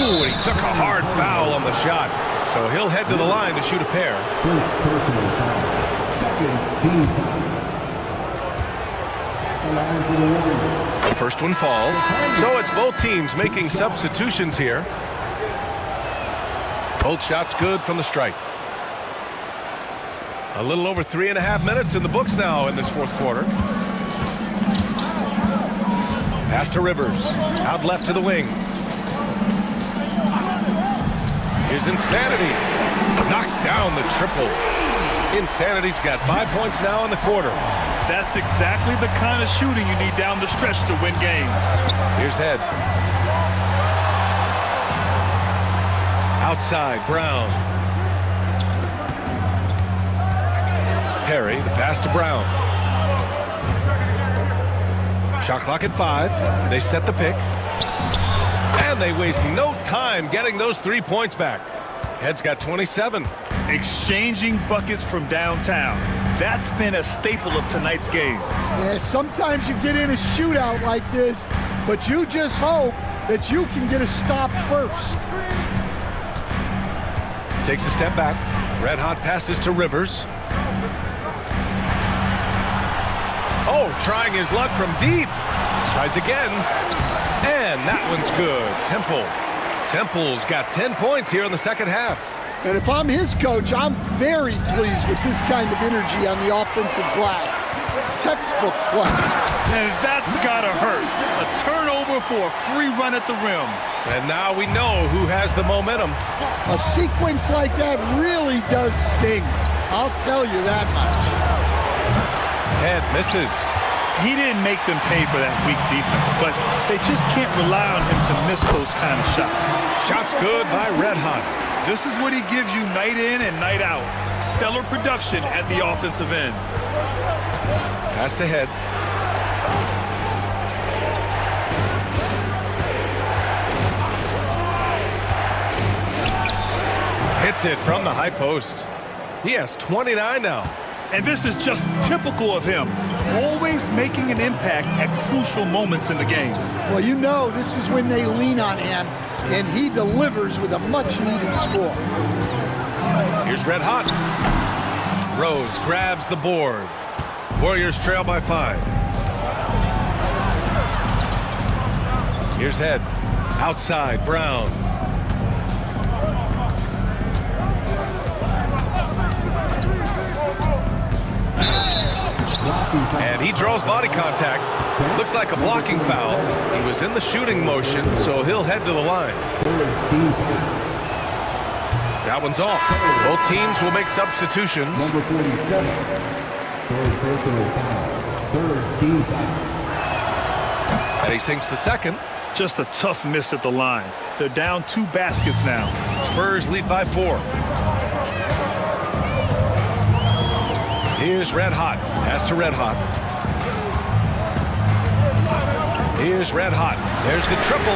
Ooh, and he took a hard foul on the shot. So he'll head to the line to shoot a pair. First personal foul. Second team foul. Line for the Warriors. The first one falls. So it's both teams making substitutions here. Both shots good from the strike. A little over 3.5 minutes in the books now in this fourth quarter. Pass to Rivers. Out left to the wing. Here's Insanity. Knocks down the triple. Insanity's got 5 points now in the quarter. That's exactly the kind of shooting you need down the stretch to win games. Here's Head. Outside, Brown. Perry, the pass to Brown. Shot clock at 5. They set the pick. And they waste no time getting those 3 points back. Head's got 27. Exchanging buckets from downtown. That's been a staple of tonight's game. Yeah, sometimes you get in a shootout like this, but you just hope that you can get a stop first. Takes a step back. Red hot passes to Rivers. Oh, trying his luck from deep. Tries again. And that one's good. Temple's got 10 points here in the second half. And if I'm his coach, I'm very pleased with this kind of energy on the offensive glass. Textbook play. And that's gotta hurt. A turnover for a free run at the rim. And now we know who has the momentum. A sequence like that really does sting. I'll tell you that much. Head misses. He didn't make them pay for that weak defense, but they just can't rely on him to miss those kind of shots. Shots good by Red Hot. This is what he gives you night in and night out. Stellar production at the offensive end. Pass to head. Hits it from the high post. He has 29 now. And this is just typical of him. Always making an impact at crucial moments in the game. Well, you know this is when they lean on him, and he delivers with a much-needed score. Here's Red Hot. Rose grabs the board. Warriors trail by 5. Here's Head. Outside, Brown. And he draws body contact. Looks like a blocking foul. He was in the shooting motion, so he'll head to the line. That one's off. Both teams will make substitutions. Number 47. Third personal foul. Third team foul. And he sinks the second. Just a tough miss at the line. They're down 2 baskets now. Spurs lead by 4. Here's Red Hot. Pass to Red Hot. Here's Red Hot. There's the triple.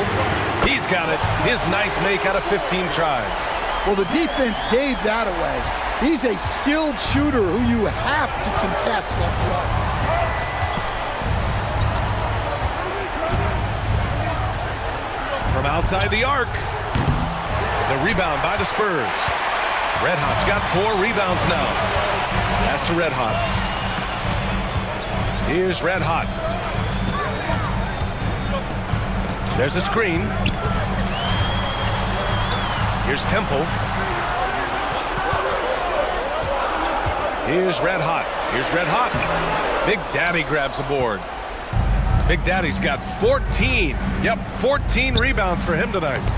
He's got it. His 9th make out of 15 tries. Well, the defense gave that away. He's a skilled shooter who you have to contest up low. From outside the arc. The rebound by the Spurs. Red Hot's got 4 rebounds now. Pass to Red Hot. Here's Red Hot. There's a screen. Here's Temple. Here's Red Hot. Here's Red Hot. Big Daddy grabs the board. Big Daddy's got 14. Yep, 14 rebounds for him tonight.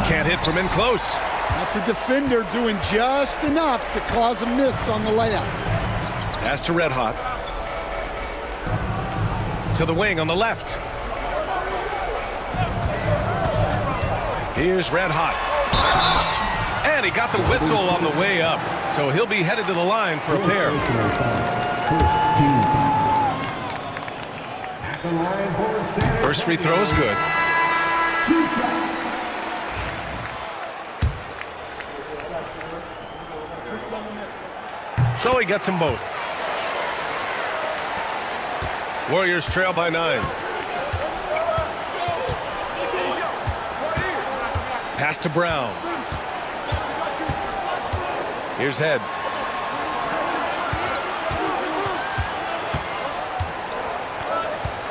Can't hit from in close. That's a defender doing just enough to cause a miss on the layup. Pass to Red Hot. To the wing on the left. Here's Red Hot. And he got the whistle on the way up. So he'll be headed to the line for a pair. First team foul. At the line for San First free throw is good. 2 shots. So he gets them both. Warriors trail by 9. Pass to Brown. Here's Head.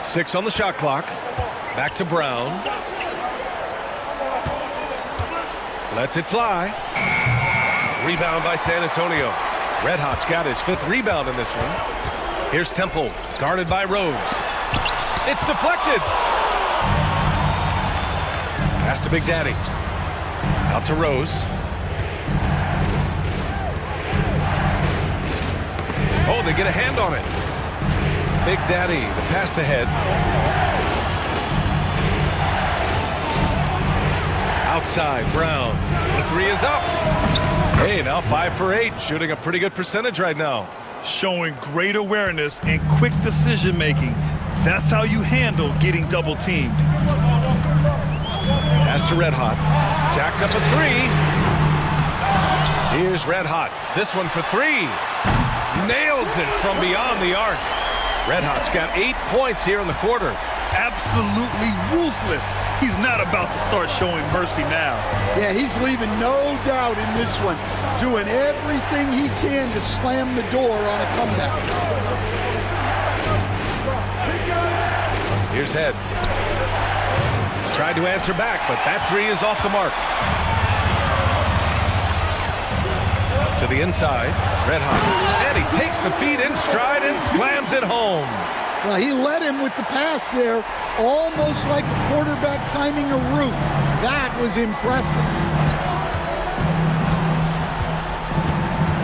Six on the shot clock. Back to Brown. Lets it fly. Rebound by San Antonio. Red Hot's got his 5th rebound in this one. Here's Temple, guarded by Rose. It's deflected. Pass to Big Daddy. Out to Rose. Oh, they get a hand on it. Big Daddy, the pass to Head. Outside, Brown. The 3 is up. Hey, now 5 for 8, shooting a pretty good percentage right now. Showing great awareness and quick decision-making. That's how you handle getting double-teamed. Pass to Red Hot. Jacks up a 3. Here's Red Hot. This one for 3. Nails it from beyond the arc. Red Hot's got 8 points here in the quarter. Absolutely ruthless. He's not about to start showing mercy now. Yeah, he's leaving no doubt in this one. Doing everything he can to slam the door on a comeback. Here's Head. Tried to answer back, but that 3 is off the mark. To the inside, Red Hot. And he takes the feed in stride and slams it home. Well, he led him with the pass there, almost like a quarterback timing a route. That was impressive.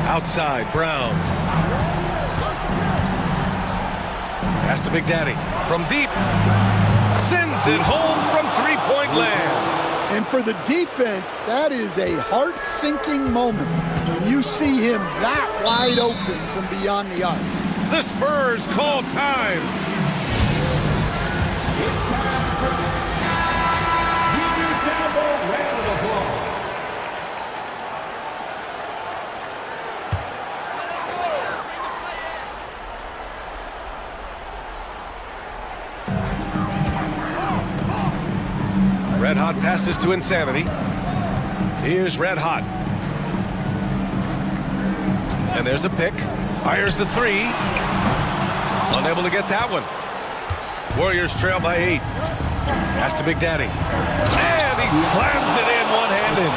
Outside, Brown. Pass to Big Daddy. From deep. Sends it home from 3-point land. And for the defense, that is a heart-sinking moment when you see him that wide open from beyond the arc. The Spurs call time. It's time for give yourself a round of applause. Red Hot passes to Insanity. Here's Red Hot. And there's a pick. Fires the three. Unable to get that one. Warriors trail by 8. Pass to Big Daddy. And he slams it in one-handed.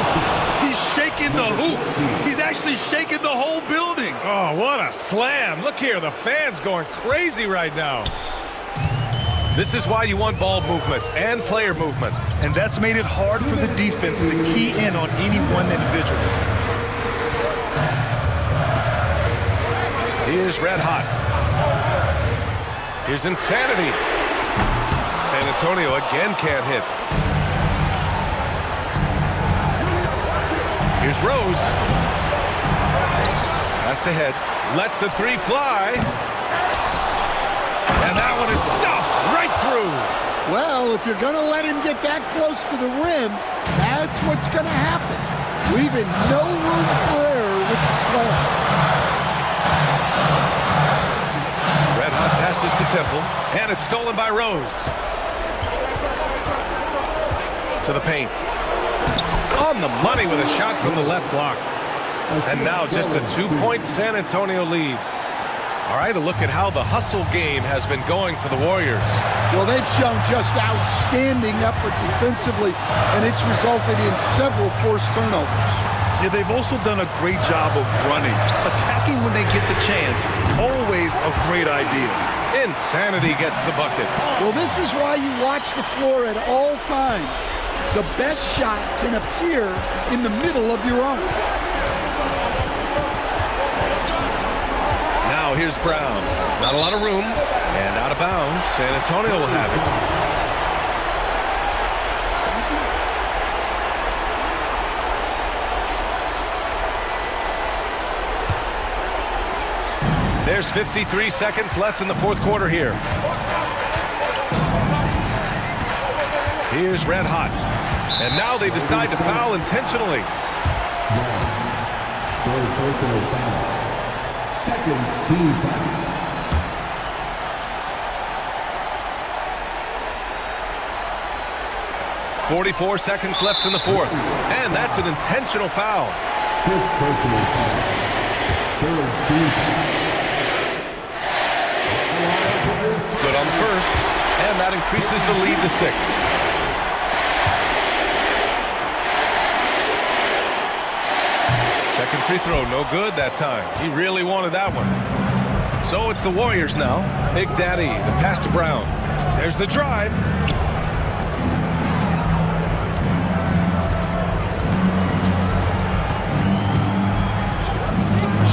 He's shaking the hoop. He's actually shaking the whole building. Oh, what a slam. Look here, the fans going crazy right now. This is why you want ball movement and player movement. And that's made it hard for the defense to key in on any one individual. Here's Red Hot. Here's Insanity. San Antonio again can't hit. Here's Rose. Pass to head. Lets the three fly. And that one is stuffed right through. Well, if you're going to let him get that close to the rim, that's what's going to happen. Leaving no room for error with the slam. Red Hot passes to Temple, and it's stolen by Rose. To the paint. On the money with a shot from the left block. And now just a 2-point San Antonio lead. All right, a look at how the hustle game has been going for the Warriors. Well, they've shown just outstanding effort defensively, and it's resulted in several forced turnovers. Yeah, they've also done a great job of running. Attacking when they get the chance, always a great idea. Insanity gets the bucket. Well, this is why you watch the floor at all times. The best shot can appear in the middle of your own. Now here's Brown. Not a lot of room. And out of bounds. San Antonio will have it. There's 53 seconds left in the fourth quarter here. Here's Red Hot. And now they decide to foul intentionally. Third personal foul. Second team foul. .44 seconds left in the fourth. And that's an intentional foul. Fifth personal foul. Third team foul. Good on the first. And that increases the lead to 6. Second free throw, no good that time. He really wanted that one. So it's the Warriors now. Big Daddy, the pass to Brown. There's the drive.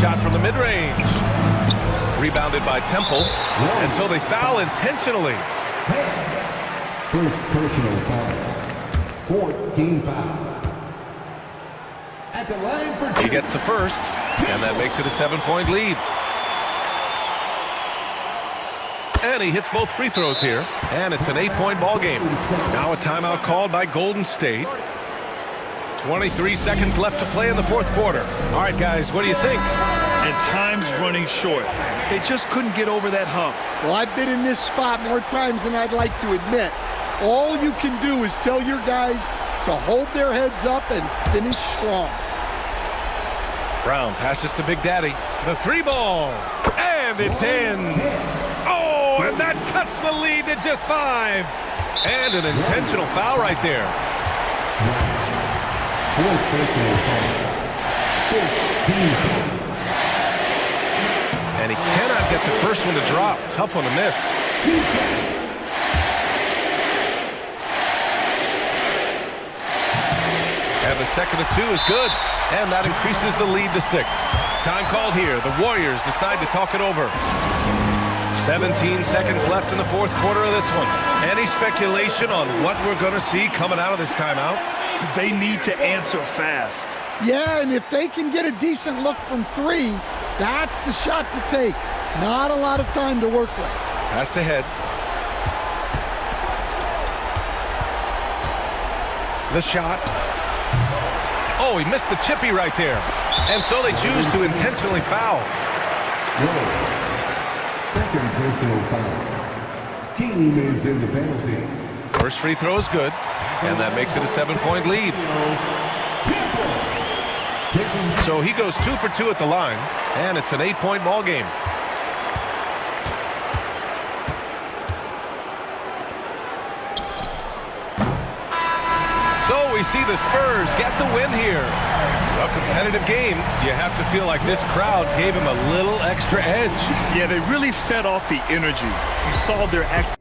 Shot from the mid-range. Rebounded by Temple. And so they foul intentionally. First personal foul. 14 foul. At the line for He gets the first, and that makes it a 7-point lead. And he hits both free throws here, and it's an 8-point ball game. Now a timeout called by Golden State. 23 seconds left to play in the fourth quarter. All right, guys, what do you think? And time's running short. They just couldn't get over that hump. Well, I've been in this spot more times than I'd like to admit. All you can do is tell your guys to hold their heads up and finish strong. Brown passes to Big Daddy. The three ball, and it's in. Oh, and that cuts the lead to just 5. And an intentional foul right there. fourth personal foul. 15 foul. And he cannot get the first one to drop. Tough one to miss. And the second of 2 is good. And that increases the lead to 6. Time called here. The Warriors decide to talk it over. 17 seconds left in the fourth quarter of this one. Any speculation on what we're going to see coming out of this timeout? They need to answer fast. Yeah, and if they can get a decent look from 3, that's the shot to take. Not a lot of time to work with. Pass to Head. The shot. Oh, he missed the chippy right there. And so they choose to intentionally foul. Second personal foul. Team is in the penalty. First free throw is good, and that makes it a 7-point lead. So he goes 2 for 2 at the line, and it's an 8-point ball game. So we see the Spurs get the win here. A competitive game. You have to feel like this crowd gave him a little extra edge. Yeah, they really fed off the energy. You saw their activity.